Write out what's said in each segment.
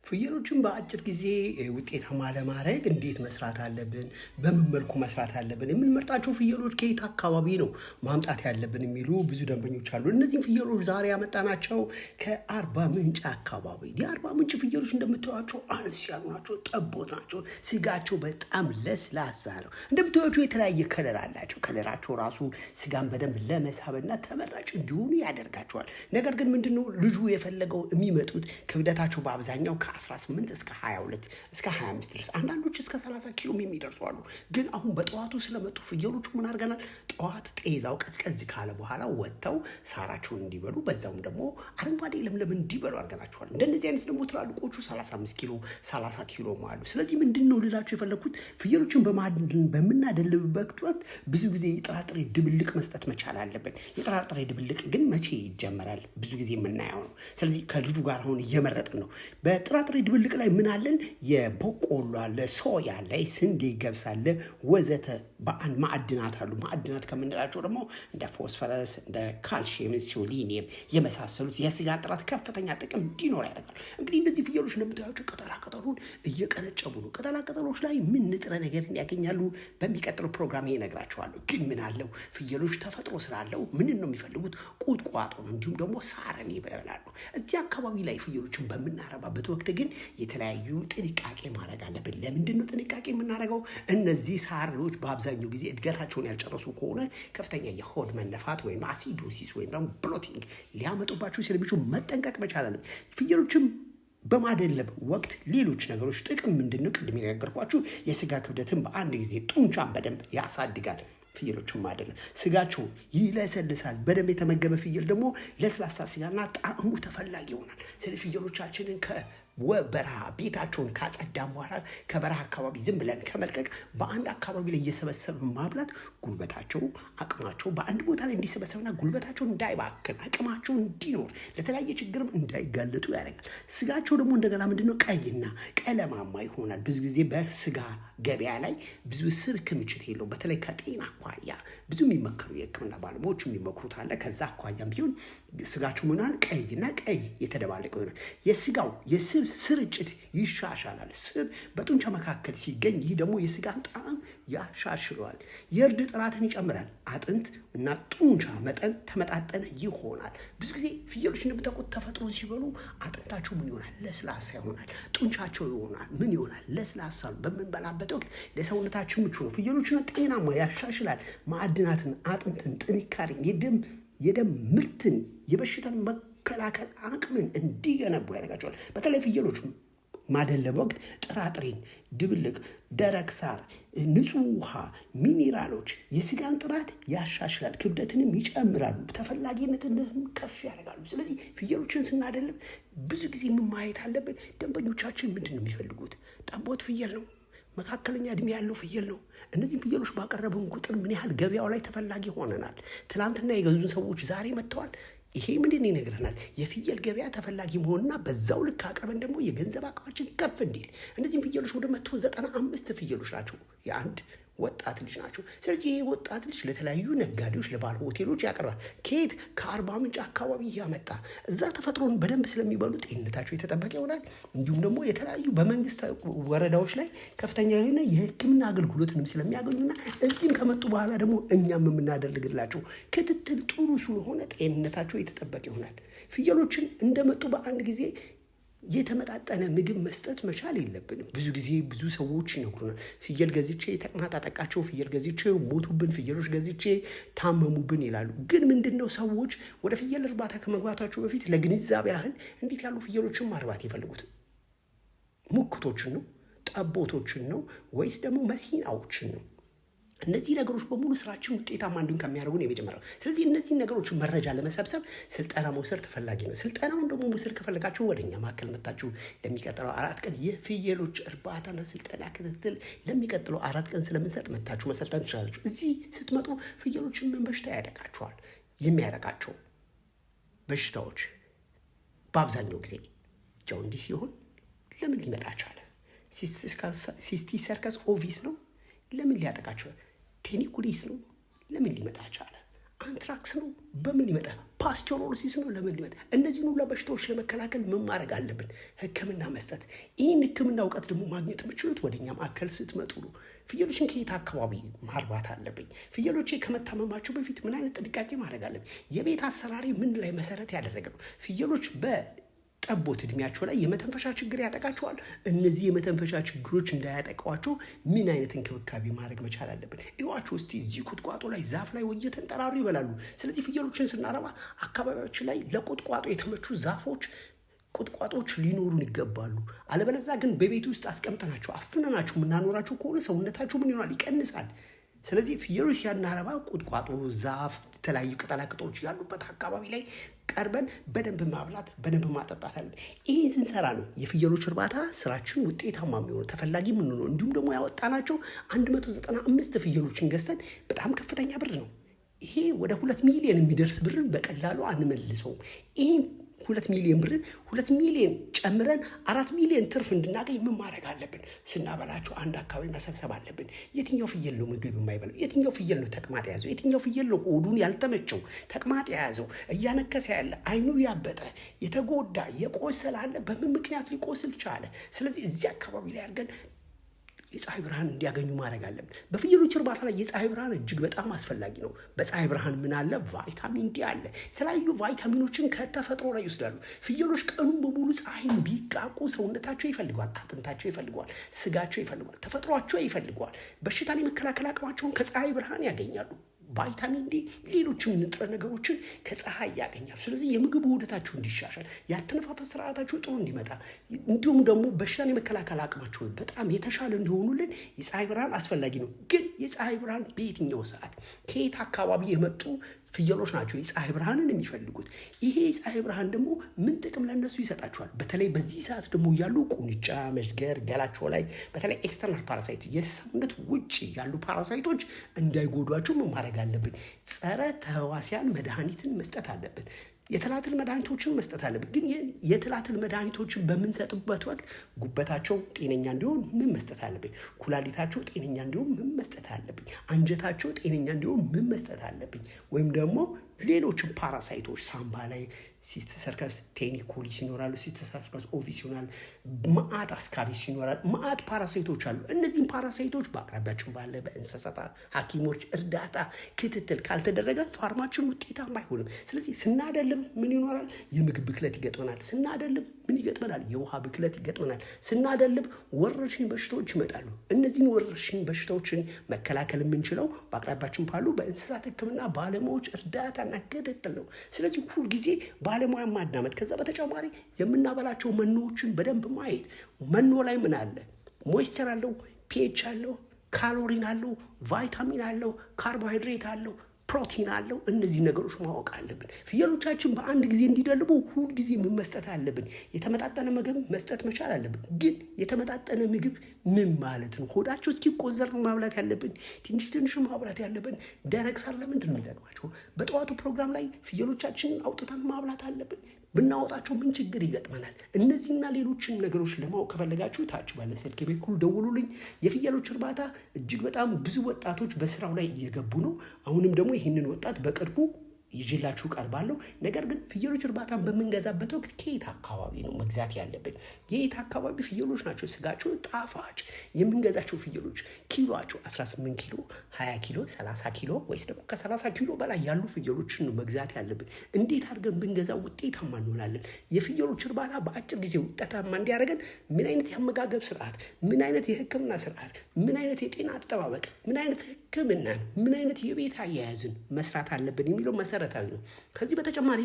ፍየሎችን በአጭር ጊዜ ውጤታማ ለማድረግ እንዴት መስራት አለብን? በምን መልኩ መስራት አለብን? የምንመርጣቸው ፍየሎች ከየት አካባቢ ነው ማምጣት ያለብን የሚሉ ብዙ ደንበኞች አሉ። እነዚህም ፍየሎች ዛሬ ያመጣናቸው ከአርባ ምንጭ አካባቢ። የአርባ ምንጭ ፍየሎች እንደምታዩቸው አነስ ያሉ ናቸው፣ ጠቦት ናቸው። ስጋቸው በጣም ለስላሳ ነው። እንደምታዩቸው የተለያየ ከለር አላቸው። ከለራቸው ራሱ ስጋን በደንብ ለመሳብና ተመራጭ እንዲሆኑ ያደርጋቸዋል። ነገር ግን ምንድነው ልጁ የፈለገው የሚመጡት ክብደታቸው በአብዛኛው 18 እስከ 22 እስከ 25 ድረስ አንዳንዶች እስከ 30 ኪሎ የሚደርሱ አሉ። ግን አሁን በጠዋቱ ስለመጡ ፍየሎቹ ምን አድርገናል? ጠዋት ጤዛው ቀዝቀዝ ካለ በኋላ ወጥተው ሳራቸውን እንዲበሉ በዛውም ደግሞ አረንጓዴ ለምለም እንዲበሉ አድርገናቸዋል። እንደነዚህ አይነት ደግሞ ትላልቆቹ 35 ኪሎ 30 ኪሎ አሉ። ስለዚህ ምንድነው ልላችሁ የፈለኩት ፍየሎችን በምናደልብበት ወቅት ብዙ ጊዜ የጥራጥሬ ድብልቅ መስጠት መቻል አለብን። የጥራጥሬ ድብልቅ ግን መቼ ይጀመራል? ብዙ ጊዜ የምናየው ነው። ስለዚህ ከልጁ ጋር አሁን እየመረጥን ነው። በጥራጥሬ ድብልቅ ላይ ምን አለን? የበቆሎ አለ፣ ሶያ አለ፣ ስንዴ፣ ገብስ አለ፣ ወዘተ ማዕድናት አሉ። ማዕድናት ከምንላቸው ደግሞ እንደ ፎስፈረስ፣ እንደ ካልሽየም፣ ሴሊኒየም የመሳሰሉት የስጋ ጥራት ከፍተኛ ጥቅም እንዲኖር ያደርጋል። እንግዲህ እነዚህ ፍየሎች እንደምታዩቸው ቅጠላቅጠሉን እየቀነጨቡ ነው። ቅጠላቅጠሎች ላይ ምን ንጥረ ነገር ያገኛሉ? በሚቀጥለው ፕሮግራም እነግራቸዋለሁ። ግን ምን አለው? ፍየሎች ተፈጥሮ ስላለው ምን ነው የሚፈልጉት? ቁጥቋጦ ነው፣ እንዲሁም ደግሞ ሳርን ይበላሉ። እዚህ አካባቢ ላይ ፍየሎችን በምናረባበት ወቅት ግን የተለያዩ ጥንቃቄ ማድረግ አለብን። ለምንድን ነው ጥንቃቄ የምናደርገው? እነዚህ ሳሮች በአብዛኛው ጊዜ እድገታቸውን ያልጨረሱ ከሆነ ከፍተኛ የሆድ መነፋት ወይም አሲዶሲስ ወይም ደግሞ ብሎቲንግ ሊያመጡባቸው ስለሚችሉ መጠንቀቅ መቻል አለብን። ፍየሎችም በማደለብ ወቅት ሌሎች ነገሮች ጥቅም ምንድን ነው? ቅድም የነገርኳችሁ የስጋ ክብደትን በአንድ ጊዜ ጡንቻን በደንብ ያሳድጋል። ፍየሎችን ማደለብ ስጋቸው ይለሰልሳል። በደንብ የተመገበ ፍየል ደግሞ ለስላሳ ስጋና ጣዕሙ ተፈላጊ ይሆናል። ስለ ፍየሎቻችንን በረሃ ቤታቸውን ካጸዳም በኋላ ከበረሃ አካባቢ ዝም ብለን ከመልቀቅ በአንድ አካባቢ ላይ እየሰበሰብ ማብላት ጉልበታቸው አቅማቸው በአንድ ቦታ ላይ እንዲሰበሰብና ጉልበታቸው እንዳይባክን አቅማቸው እንዲኖር ለተለያየ ችግርም እንዳይጋለጡ ያደርጋል። ስጋቸው ደግሞ እንደገና ምንድነው ቀይና ቀለማማ ይሆናል። ብዙ ጊዜ በስጋ ገበያ ላይ ብዙ ስብ ክምችት የለውም። በተለይ ከጤና አኳያ ብዙ የሚመከሩ የሕክምና ባለሙያዎች የሚመክሩት አለ። ከዛ አኳያም ቢሆን ስጋቸው ምናል ቀይና ቀይ የተደባለቀ ይሆናል። የስጋው የስብ ስርጭት ይሻሻላል። ስብ በጡንቻ መካከል ሲገኝ ይህ ደግሞ የስጋን ጣዕም ያሻሽለዋል። የእርድ ጥራትን ይጨምራል። አጥንት እና ጡንቻ መጠን ተመጣጠነ ይሆናል። ብዙ ጊዜ ፍየሎች እንደምታውቁት ተፈጥሮ ሲበሉ አጥንታቸው ምን ይሆናል? ለስላሳ ይሆናል። ጡንቻቸው ይሆናል ምን ይሆናል? ለስላሳ። በምንበላበት ወቅት ለሰውነታችን ምቹ ነው። ፍየሎችን ጤናማ ያሻሽላል። ማዕድናትን፣ አጥንትን፣ ጥንካሬን፣ የደም ምርትን፣ የበሽታን መከላከል አቅምን እንዲገነቡ ያደርጋቸዋል። በተለይ ፍየሎች ማደለብ ወቅት ጥራጥሬን፣ ድብልቅ፣ ደረቅ ሳር፣ ንጹህ ውሃ፣ ሚኒራሎች የስጋን ጥራት ያሻሽላል። ክብደትንም ይጨምራሉ። ተፈላጊነትንም ከፍ ያደርጋሉ። ስለዚህ ፍየሎችን ስናደልብ ብዙ ጊዜ ማየት አለብን። ደንበኞቻችን ምንድን ነው የሚፈልጉት? ጠቦት ፍየል ነው? መካከለኛ እድሜ ያለው ፍየል ነው? እነዚህ ፍየሎች ባቀረብን ቁጥር ምን ያህል ገበያው ላይ ተፈላጊ ሆነናል። ትናንትና የገዙን ሰዎች ዛሬ መጥተዋል። ይሄ ምንድን ይነግረናል? የፍየል ገበያ ተፈላጊ መሆንና በዛው ልክ አቅርበን ደግሞ የገንዘብ አቅማችን ከፍ እንዲል። እነዚህም ፍየሎች ወደ 195 ፍየሎች ናቸው። የአንድ ወጣት ልጅ ናቸው። ስለዚህ ይሄ ወጣት ልጅ ለተለያዩ ነጋዴዎች፣ ለባለ ሆቴሎች ያቀርባል። ከየት? ከአርባ ምንጭ አካባቢ እያመጣ እዛ ተፈጥሮን በደንብ ስለሚበሉ ጤንነታቸው የተጠበቀ ይሆናል። እንዲሁም ደግሞ የተለያዩ በመንግስት ወረዳዎች ላይ ከፍተኛ የሆነ የሕክምና አገልግሎትንም ስለሚያገኙና እዚህም ከመጡ በኋላ ደግሞ እኛም የምናደርግላቸው ክትትል ጥሩ ስለሆነ ጤንነታቸው የተጠበቀ ይሆናል። ፍየሎችን እንደመጡ በአንድ ጊዜ የተመጣጠነ ምግብ መስጠት መቻል የለብንም። ብዙ ጊዜ ብዙ ሰዎች ይነግሩናል፣ ፍየል ገዝቼ ተቅማጥ አጠቃቸው፣ ፍየል ገዝቼ ሞቱብን፣ ፍየሎች ገዝቼ ታመሙብን ይላሉ። ግን ምንድነው ሰዎች ወደ ፍየል እርባታ ከመግባታቸው በፊት ለግንዛቤ ያህል እንዴት ያሉ ፍየሎችን ማርባት የፈለጉት? ሙክቶችን ነው? ጠቦቶችን ነው? ወይስ ደግሞ መሲናዎችን ነው? እነዚህ ነገሮች በሙሉ ስራችን ውጤታማ እንዲሆን ከሚያደርጉን የመጀመሪያው። ስለዚህ እነዚህ ነገሮች መረጃ ለመሰብሰብ ስልጠና መውሰድ ትፈላጊ ነው። ስልጠናውን ደግሞ መውሰድ ከፈለጋችሁ ወደኛ ማዕከል መጣችሁ ለሚቀጥለው 4 ቀን የፍየሎች እርባታና ስልጠና ክትትል ለሚቀጥለው 4 ቀን ስለምንሰጥ መጣችሁ መሰልጠን ትችላላችሁ። እዚህ ስትመጡ ፍየሎችን ምን በሽታ ያጠቃቸዋል? የሚያጠቃቸው በሽታዎች በአብዛኛው ጊዜ ጃውንዲስ ሲሆን ለምን ሊመጣ ቻለ? ሲስቲክ ሰርከስ ኦቪስ ነው? ለምን ሊያጠቃቸው? ቴኒኩሊስ ነው? ለምን ሊመጣ ቻለ? አንትራክስ ነው? በምን ሊመጣ? ፓስቸሮሲስ ነው? ለምን ሊመጣ? እነዚህን ሁሉ በሽታዎች ለመከላከል ምን ማድረግ አለብን? ሕክምና መስጠት። ይህን ሕክምና እውቀት ደግሞ ማግኘት የምችሉት ወደኛ ማዕከል ስትመጡ ነው። ፍየሎችን ከየት አካባቢ ማርባት አለብኝ? ፍየሎቼ ከመታመማቸው በፊት ምን አይነት ጥንቃቄ ማድረግ አለብኝ? የቤት አሰራሪ ምን ላይ መሰረት ያደረገ ነው? ፍየሎች ጠቦት እድሜያቸው ላይ የመተንፈሻ ችግር ያጠቃቸዋል። እነዚህ የመተንፈሻ ችግሮች እንዳያጠቃዋቸው ምን አይነት እንክብካቤ ማድረግ መቻል አለብን? ይዋቸው እስቲ እዚህ ቁጥቋጦ ላይ ዛፍ ላይ እየተንጠራሩ ይበላሉ። ስለዚህ ፍየሎችን ስናረባ አካባቢያችን ላይ ለቁጥቋጦ የተመቹ ዛፎች ቁጥቋጦች ሊኖሩን ይገባሉ። አለበለዚያ ግን በቤት ውስጥ አስቀምጠናቸው አፍነናቸው የምናኖራቸው ከሆነ ሰውነታቸው ምን ይሆናል? ይቀንሳል። ስለዚህ ፍየሎች ያናረባ ቁጥቋጦ፣ ዛፍ፣ የተለያዩ ቅጠላቅጠሎች ያሉበት አካባቢ ላይ ቀርበን በደንብ ማብላት በደንብ ማጠጣት አለ። ይህን ስንሰራ ነው የፍየሎች እርባታ ስራችን ውጤታማ የሚሆነው ተፈላጊ የምንሆነው። እንዲሁም ደግሞ ያወጣናቸው 195 ፍየሎችን ገዝተን በጣም ከፍተኛ ብር ነው። ይሄ ወደ 2 ሚሊዮን የሚደርስ ብርን በቀላሉ አንመልሰውም። ይህን 2 ሚሊዮን ብርን 2 ሚሊዮን ጨምረን 4 ሚሊዮን ትርፍ እንድናገኝ ምን ማድረግ አለብን? ስናበላቸው አንድ አካባቢ መሰብሰብ አለብን። የትኛው ፍየል ነው ምግብ የማይበላው? የትኛው ፍየል ነው ተቅማጥ የያዘው? የትኛው ፍየል ነው ሆዱን ያልተመቸው ተቅማጥ የያዘው እያነከሰ ያለ አይኑ ያበጠ የተጎዳ የቆሰለ አለ? በምን ምክንያት ሊቆስል ቻለ? ስለዚህ እዚህ አካባቢ ላይ አድርገን የፀሐይ ብርሃን እንዲያገኙ ማድረግ አለብን። በፍየሎች እርባታ ላይ የፀሐይ ብርሃን እጅግ በጣም አስፈላጊ ነው። በፀሐይ ብርሃን ምን አለ? ቫይታሚን ዲ አለ። የተለያዩ ቫይታሚኖችን ከተፈጥሮ ላይ ይወስዳሉ። ፍየሎች ቀኑን በሙሉ ፀሐይን ቢቃቁ ሰውነታቸው ይፈልገዋል፣ አጥንታቸው ይፈልገዋል፣ ስጋቸው ይፈልገዋል፣ ተፈጥሯቸው ይፈልገዋል። በሽታን የመከላከል አቅማቸውን ከፀሐይ ብርሃን ያገኛሉ። ቫይታሚን ዲ፣ ሌሎችም ንጥረ ነገሮችን ከፀሐይ ያገኛሉ። ስለዚህ የምግብ ውህደታቸው እንዲሻሻል፣ ያተነፋፈስ ስርዓታቸው ጥሩ እንዲመጣ፣ እንዲሁም ደግሞ በሽታን የመከላከል አቅማቸው በጣም የተሻለ እንዲሆኑልን የፀሐይ ብርሃን አስፈላጊ ነው። ግን የፀሐይ ብርሃን በየትኛው ሰዓት ከየት አካባቢ የመጡ ፍየሎች ናቸው የፀሐይ ብርሃንን የሚፈልጉት? ይሄ የፀሐይ ብርሃን ደግሞ ምን ጥቅም ለነሱ ይሰጣቸዋል? በተለይ በዚህ ሰዓት ደግሞ ያሉ ቁንጫ፣ መዥገር፣ ገላቸው ላይ በተለይ ኤክስተርናል ፓራሳይት የሰውነት ውጭ ያሉ ፓራሳይቶች እንዳይጎዷቸው ምን ማድረግ አለብን? ጸረ ተህዋሲያን መድኃኒትን መስጠት አለብን። የትላትል መድኃኒቶችን መስጠት አለብን። ግን የትላትል መድኃኒቶችን በምንሰጥበት ወቅት ጉበታቸው ጤነኛ እንዲሆን ምን መስጠት አለብኝ? ኩላሊታቸው ጤነኛ እንዲሆን ምን መስጠት አለብኝ? አንጀታቸው ጤነኛ እንዲሆን ምን መስጠት አለብኝ? ወይም ደግሞ ሌሎችን ፓራሳይቶች ሳምባ ላይ ሲስት ሰርከስ ቴኒኮሊስ ይኖራሉ። ሲስት ሰርከስ ኦቪስ ይሆናል። መዓት አስካሪስ ይኖራል። መዓት ፓራሳይቶች አሉ። እነዚህም ፓራሳይቶች በአቅራቢያችን ባለ በእንስሳት ሐኪሞች እርዳታ ክትትል ካልተደረገ ፋርማችን ውጤታማ አይሆንም። ስለዚህ ስናደልብ ምን ይኖራል? የምግብ ብክለት ይገጥመናል። ስናደልብ ምን ይገጥመናል? የውሃ ብክለት ይገጥመናል። ስናደልብ ወረርሽኝ በሽታዎች ይመጣሉ። እነዚህን ወረርሽኝ በሽታዎችን መከላከል የምንችለው በአቅራቢያችን ባሉ በእንስሳት ሕክምና ባለሙያዎች እርዳታና ክትትል ነው። ስለዚህ ሁልጊዜ ባለሙያ ማዳመጥ። ከዛ በተጨማሪ የምናበላቸው መኖዎችን በደንብ ማየት። መኖ ላይ ምን አለ? ሞይስቸር አለው፣ ፒኤች አለው፣ ካሎሪን አለው፣ ቫይታሚን አለው፣ ካርቦሃይድሬት አለው፣ ፕሮቲን አለው። እነዚህ ነገሮች ማወቅ አለብን። ፍየሎቻችን በአንድ ጊዜ እንዲደልቡ ሁል ጊዜ ምን መስጠት አለብን? የተመጣጠነ ምግብ መስጠት መቻል አለብን። ግን የተመጣጠነ ምግብ ምን ማለት ነው? ሆዳቸው እስኪቆዘር ማብላት ያለብን፣ ትንሽ ትንሽ ማብላት ያለብን። ደረቅ ሳር ለምንድን ነው የሚጠቅማቸው? በጠዋቱ ፕሮግራም ላይ ፍየሎቻችንን አውጥተን ማብላት አለብን። ብናወጣቸው ምን ችግር ይገጥመናል? እነዚህና ሌሎችን ነገሮች ለማወቅ ከፈለጋችሁ ታች ባለ ስልክ በኩል ደውሉልኝ። የፍየሎች እርባታ እጅግ በጣም ብዙ ወጣቶች በስራው ላይ እየገቡ ነው። አሁንም ደግሞ ይህንን ወጣት በቅርቡ ይዤላችሁ ቀርባለሁ። ነገር ግን ፍየሎች እርባታን በምንገዛበት ወቅት ከየት አካባቢ ነው መግዛት ያለብን? የየት አካባቢ ፍየሎች ናቸው ስጋቸው ጣፋጭ? የምንገዛቸው ፍየሎች ኪሎቸው 18 ኪሎ፣ 20 ኪሎ፣ 30 ኪሎ ወይስ ደግሞ ከ30 ኪሎ በላይ ያሉ ፍየሎችን ነው መግዛት ያለብን። እንዴት አድርገን ብንገዛ ውጤታማ እንሆናለን? የፍየሎች እርባታ በአጭር ጊዜ ውጤታማ እንዲያደርገን ምን አይነት የአመጋገብ ስርዓት፣ ምን አይነት የሕክምና ስርዓት፣ ምን አይነት የጤና አጠባበቅ፣ ምን አይነት ሕክምናን፣ ምን አይነት የቤት አያያዝን መስራት አለብን የሚለው መሰረታዊ ነው። ከዚህ በተጨማሪ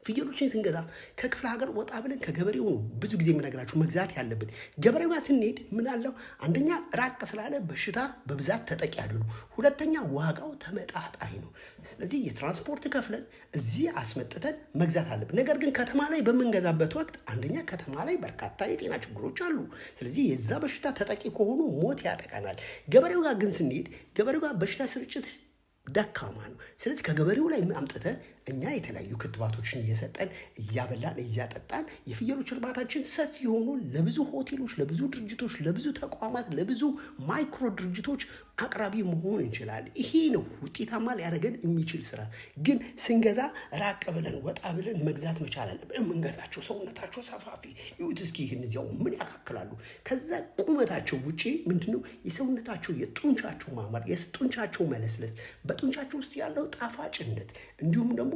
ፍየሎችን ስንገዛ ከክፍለ ሀገር ወጣ ብለን ከገበሬው ብዙ ጊዜ የምነግራችሁ መግዛት ያለብን። ገበሬው ጋር ስንሄድ ምን አለው? አንደኛ ራቅ ስላለ በሽታ በብዛት ተጠቂ አይደሉም። ሁለተኛ ዋጋው ተመጣጣኝ ነው። ስለዚህ የትራንስፖርት ከፍለን እዚህ አስመጥተን መግዛት አለብን። ነገር ግን ከተማ ላይ በምንገዛበት ወቅት አንደኛ ከተማ ላይ በርካታ የጤና ችግሮች አሉ። ስለዚህ የዛ በሽታ ተጠቂ ከሆኑ ሞት ያጠቃናል። ገበሬው ጋር ግን ስንሄድ ገበሬው ጋር በሽታ ስርጭት ደካማ ነው። ስለዚህ ከገበሬው ላይ አምጥተን እኛ የተለያዩ ክትባቶችን እየሰጠን እያበላን እያጠጣን የፍየሎች እርባታችን ሰፊ ሆኖ ለብዙ ሆቴሎች፣ ለብዙ ድርጅቶች፣ ለብዙ ተቋማት፣ ለብዙ ማይክሮ ድርጅቶች አቅራቢ መሆን እንችላለን። ይሄ ነው ውጤታማ ሊያደርገን የሚችል ስራ። ግን ስንገዛ ራቅ ብለን ወጣ ብለን መግዛት መቻል አለብን። የምንገዛቸው ሰውነታቸው ሰፋፊ ይሁት እስኪ ይህን እዚያው ምን ያካክላሉ? ከዛ ቁመታቸው ውጪ ምንድነው የሰውነታቸው የጡንቻቸው ማማር፣ የጡንቻቸው መለስለስ፣ በጡንቻቸው ውስጥ ያለው ጣፋጭነት እንዲሁም ደግሞ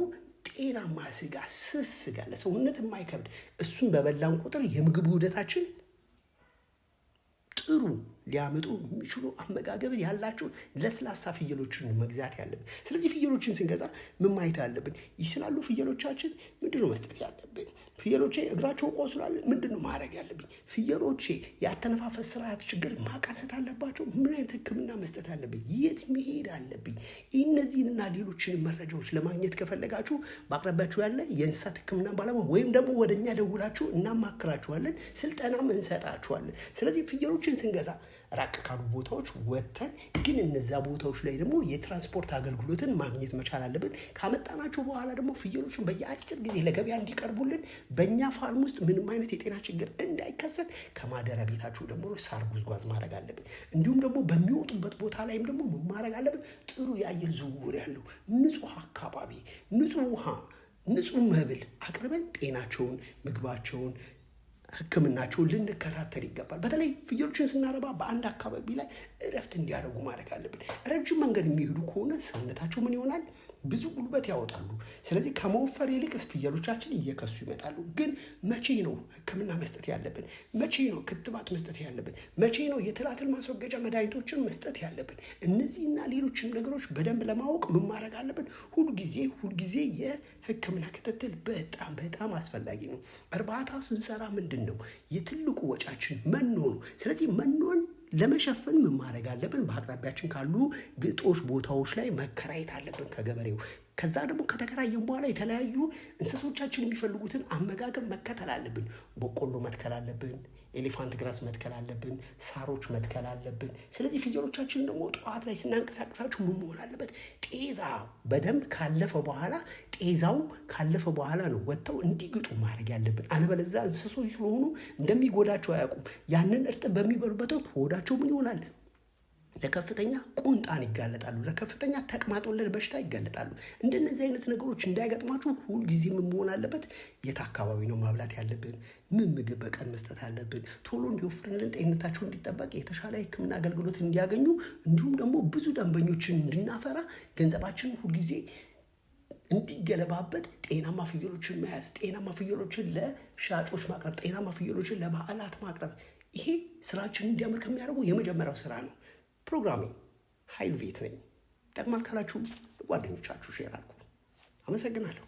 ጤናማ ስጋ፣ ስስ ስጋ ለሰውነት የማይከብድ እሱን በበላን ቁጥር የምግብ ውህደታችን ጥሩ ሊያመጡ የሚችሉ አመጋገብን ያላቸው ለስላሳ ፍየሎችን መግዛት ያለብን። ስለዚህ ፍየሎችን ስንገዛ ምን ማየት አለብን? ይስላሉ ፍየሎቻችን ምንድነው መስጠት ያለብን? ፍየሎቼ እግራቸውን ቆስሏል፣ ምንድነው ማድረግ ያለብኝ? ፍየሎቼ ያተነፋፈስ ስርዓት ችግር ማቃሰት አለባቸው፣ ምን አይነት ሕክምና መስጠት አለብኝ? የት መሄድ አለብኝ? እነዚህንና ሌሎችን መረጃዎች ለማግኘት ከፈለጋችሁ በአቅራቢያችሁ ያለ የእንስሳት ሕክምና ባለሙያ ወይም ደግሞ ወደኛ ደውላችሁ እናማክራችኋለን፣ ስልጠናም እንሰጣችኋለን። ስለዚህ ፍየሎችን ስንገዛ ራቅ ካሉ ቦታዎች ወጥተን ግን እነዛ ቦታዎች ላይ ደግሞ የትራንስፖርት አገልግሎትን ማግኘት መቻል አለብን። ካመጣናቸው በኋላ ደግሞ ፍየሎችን በየአጭር ጊዜ ለገበያ እንዲቀርቡልን በእኛ ፋርም ውስጥ ምንም አይነት የጤና ችግር እንዳይከሰት ከማደሪያ ቤታችሁ ደግሞ ሳር ጉዝጓዝ ማድረግ አለብን። እንዲሁም ደግሞ በሚወጡበት ቦታ ላይም ደግሞ ምን ማድረግ አለብን? ጥሩ የአየር ዝውውር ያለው ንጹህ አካባቢ፣ ንጹህ ውሃ፣ ንጹህ መብል አቅርበን ጤናቸውን፣ ምግባቸውን፣ ሕክምናቸውን ልንከታተል ይገባል። በተለይ ፍየሎችን ስናረባ በአንድ አካባቢ ላይ እረፍት እንዲያደርጉ ማድረግ አለብን። ረጅም መንገድ የሚሄዱ ከሆነ ሰውነታቸው ምን ይሆናል? ብዙ ጉልበት ያወጣሉ። ስለዚህ ከመወፈር ይልቅ ፍየሎቻችን እየከሱ ይመጣሉ። ግን መቼ ነው ሕክምና መስጠት ያለብን? መቼ ነው ክትባት መስጠት ያለብን? መቼ ነው የትላትል ማስወገጃ መድኃኒቶችን መስጠት ያለብን? እነዚህና ሌሎችን ነገሮች በደንብ ለማወቅ ምን ማድረግ አለብን? ሁልጊዜ የሕክምና ክትትል በጣም አስፈላጊ ነው። እርባታ ስንሰራ ምንድን ነው የትልቁ ወጫችን? መኖ ነው። ስለዚህ መኖን ለመሸፈን ምን ማድረግ አለብን? በአቅራቢያችን ካሉ ግጦሽ ቦታዎች ላይ መከራየት አለብን ከገበሬው። ከዛ ደግሞ ከተከራየን በኋላ የተለያዩ እንስሶቻችን የሚፈልጉትን አመጋገብ መከተል አለብን። በቆሎ መትከል አለብን፣ ኤሌፋንት ግራስ መትከል አለብን፣ ሳሮች መትከል አለብን። ስለዚህ ፍየሎቻችን ደግሞ ጠዋት ላይ ስናንቀሳቀሳቸው ምን መሆን አለበት? ጤዛ በደንብ ካለፈ በኋላ ጤዛው ካለፈ በኋላ ነው ወጥተው እንዲግጡ ማድረግ ያለብን። አለበለዚያ እንስሶች ስለሆኑ እንደሚጎዳቸው አያውቁም። ያንን እርጥብ በሚበሉበት ወቅት ሆዳቸው ምን ይሆናል? ለከፍተኛ ቁንጣን ይጋለጣሉ፣ ለከፍተኛ ተቅማጥ ወለድ በሽታ ይጋለጣሉ። እንደነዚህ አይነት ነገሮች እንዳይገጥማችሁ ሁልጊዜ ምን መሆን አለበት? የት አካባቢ ነው ማብላት ያለብን? ምን ምግብ በቀን መስጠት አለብን? ቶሎ እንዲወፍርልን፣ ጤንነታቸው እንዲጠበቅ፣ የተሻለ ሕክምና አገልግሎት እንዲያገኙ እንዲሁም ደግሞ ብዙ ደንበኞችን እንድናፈራ ገንዘባችንን ሁልጊዜ እንዲገለባበት ጤናማ ፍየሎችን መያዝ፣ ጤናማ ፍየሎችን ለሻጮች ማቅረብ፣ ጤናማ ፍየሎችን ለበዓላት ማቅረብ፣ ይሄ ስራችን እንዲያምር ከሚያደርጉ የመጀመሪያው ስራ ነው። ፕሮግራሜ ኃይሉ ቤት ነኝ። ጠቅማል ካላችሁ ጓደኞቻችሁ ሼር አድርጉ። አመሰግናለሁ።